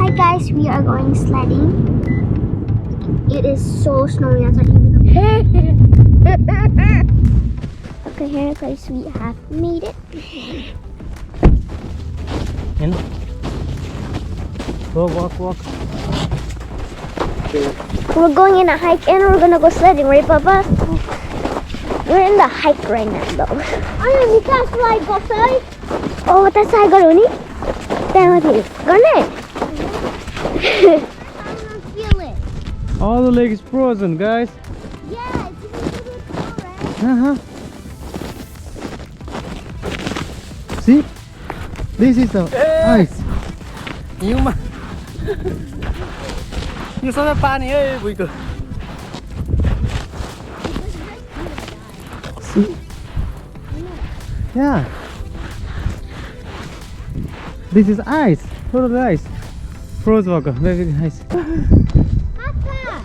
Hi guys, we are going sledding. It is so snowy outside. Okay, here guys, we have made it. And walk. We're going in a hike and we're gonna go sledding, right, Papa? We're in the hike right now, though. Ano, Mika, slide go side? Oh, what side go ni? Tama din. Garnet. I don't feel it. all the lake is frozen, guys. Yeah, it's even right? See? This is the ice. Nhưng mà như sao pa này ơi vui cực. See? Yeah. This is ice. Total ice. Froze water. Very nice. Papa!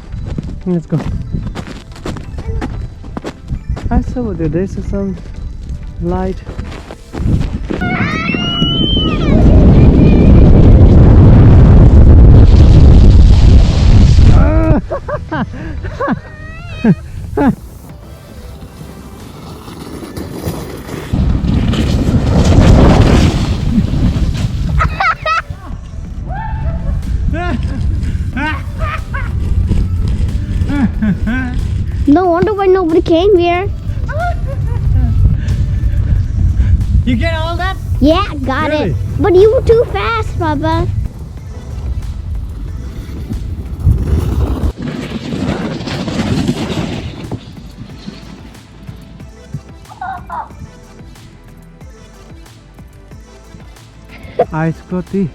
Let's go. I saw there. There's some light. No wonder why nobody came here. You get all that? Yeah, got Really? it. But you were too fast, Papa. Ice को ती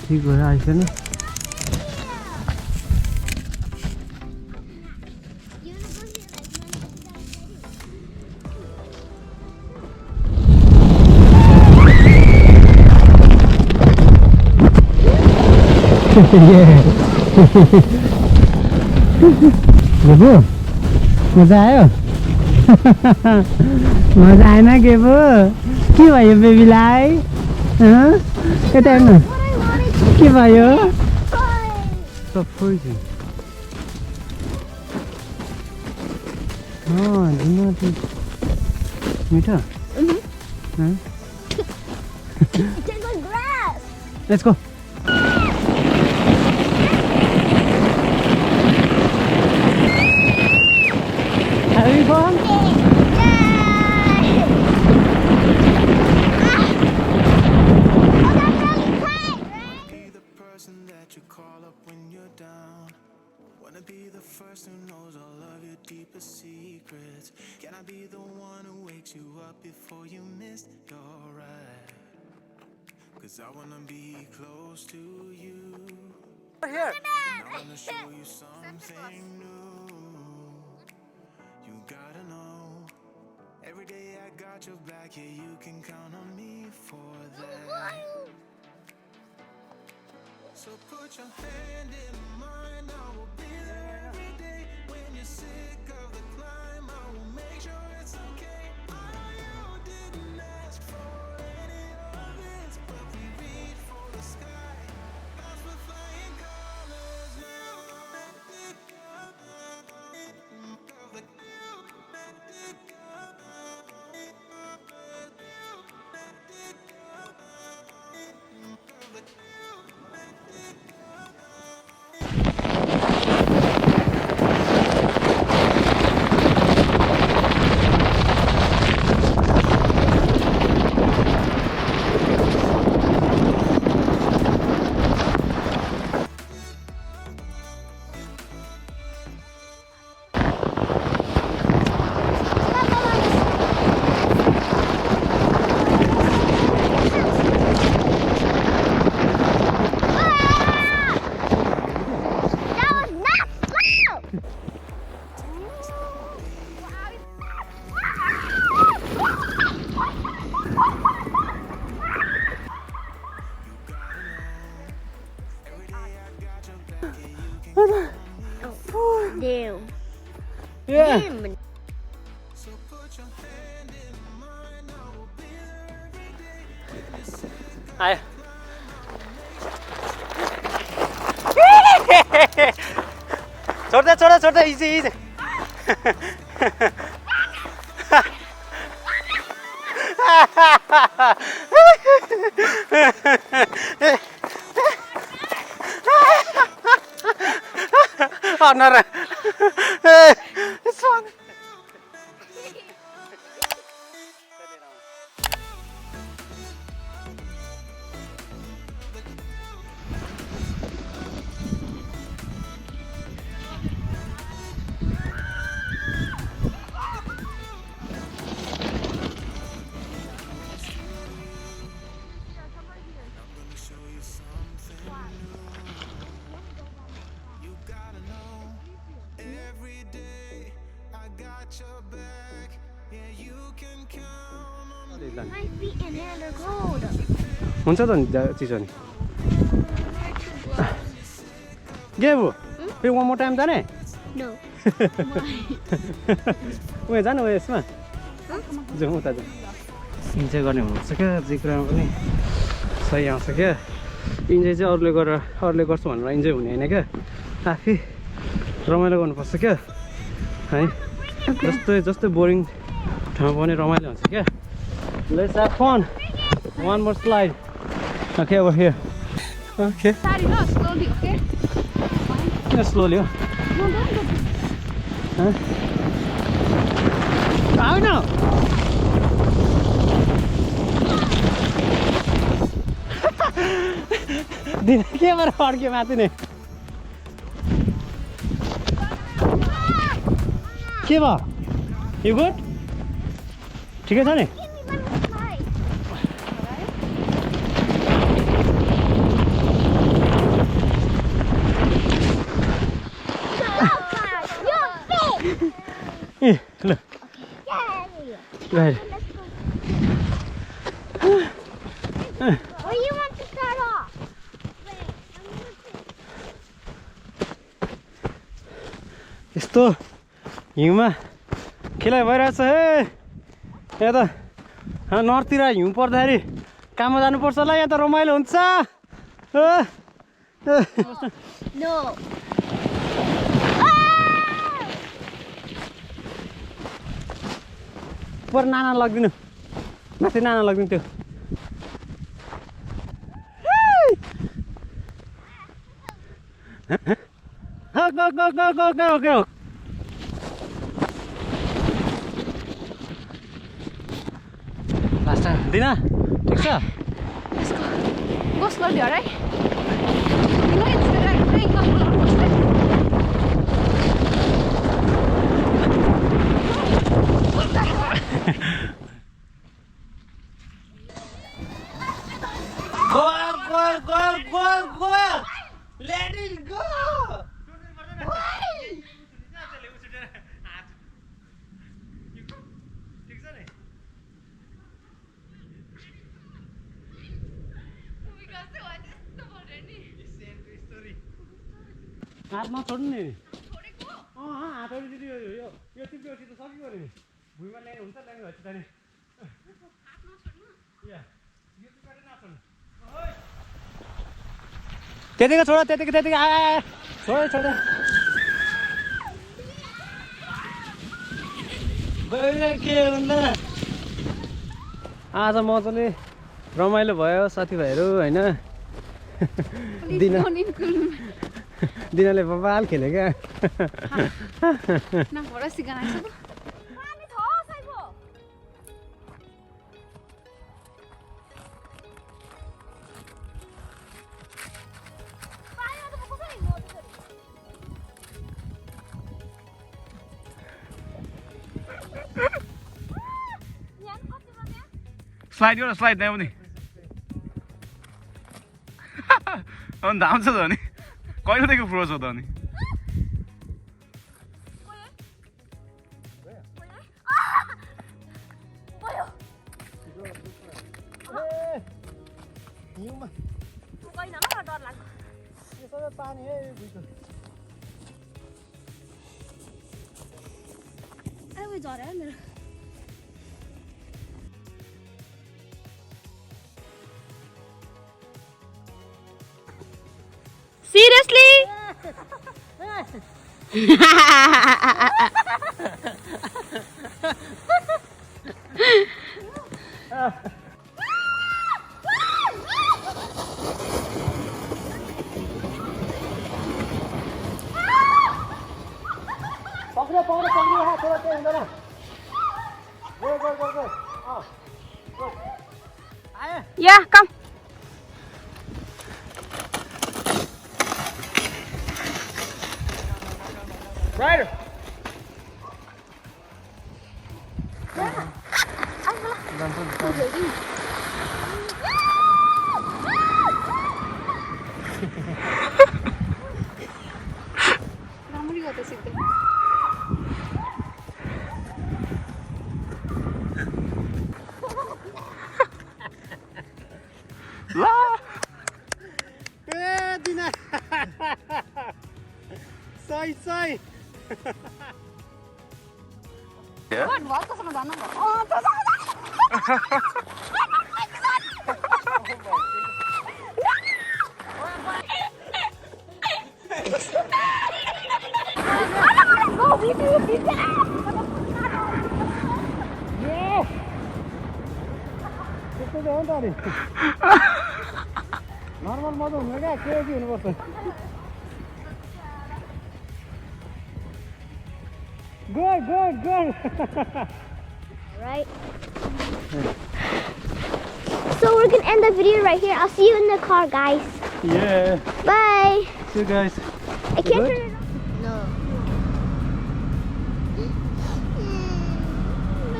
ठीक हो रहा है ना गेबु मजा आयो मजा आएन गेबु के भयो बेबीलाई यता हेर्नु के भयो सब फ्रोजन मीठा Take the grass. Let's go. Having fun? Be the first who knows all of your deepest secrets. Can I be the one who wakes you up before you miss your ride? Cause I wanna be close to you. Here. And I wanna show you something new. You gotta know, every day I I got your back, yeah, you can count on me for that. So put your hand in mine, I will be there every day. When you're sick of the climb, I will make sure it's okay. I know you didn't ask for any of this, but we reach for the sky. Cause we're flying colors now. Damn. Yeah. Damn. Aaya. छोड दे easy easy Oh no, no. It's fun. My feet and hand are cold. हुन्छ त नि चिसो नि के भयो फेरि वान मोर टाइम जाने No. उयो जानु हो यसमा जाउँ उता जाउँ इन्जोय गर्ने हुनुपर्छ क्या जे कुरामा पनि सही आउँछ क्या इन्जोय चाहिँ अरूले गर्छ भनेर इन्जोय हुने होइन क्या आफै रमाइलो गर्नुपर्छ क्या है जस्तै बोरिङ ठाउँमा पनि रमाइलो हुन्छ क्या Let's have fun. One more slide. Okay, over here. Okay. Sorry, no, slowly, okay? Yeah, slowly. No, don't go. Huh? I know. Did I get my heart came out in it? Kiva, you good? ठीक है जाने look. Go ahead. Where do you want to start off? यस्तो हिउँमा खेलाइ भइरहेछ है यहाँ त नर्थतिर हिउँ पर्दाखेरि काममा जानुपर्छ होला यहाँ त रमाइलो हुन्छ No. पर नाना लगिदिनु माथि नाना लगिदिनु त्यो go. Last time. Dina, ठिक छ? Let's go. Go slowly, alright? You know it's the right thing. Come on, Go! Let it go! हात नछोड्नु नि हातहरू दिदी यो टिप्योपछि त सकियो नि भुइँमा ल्याइ हुन्छ ल्याइ भएपछि त नि त्यतिकै छोड त्यतिकै आए छोड के भन्दा आज मजाले रमाइलो भयो साथीभाइहरू होइन दिनाले बबाल खेल्यो क्या स्लाइड एउटा स्लाइड त्यहाँ पनि अनि धाउँछ त अनि कहिलेदेखि फ्रोज हो त अनि Seriously? Yeah, come. Rider. राम्ररी गर्दै सिक्दै दिना सही भक्कसँग धन्न नर्मल मजा हुनु क्या के हुनुपर्छ Good. Right. So we're gonna end the video right here. I'll see you in the car, guys. Yeah. Bye. See you guys. I can't turn it on. No.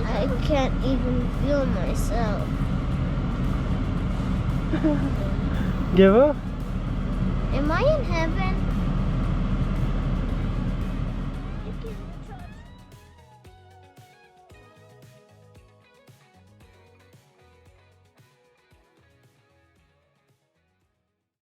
I can't even feel myself. Give up? Am I in heaven?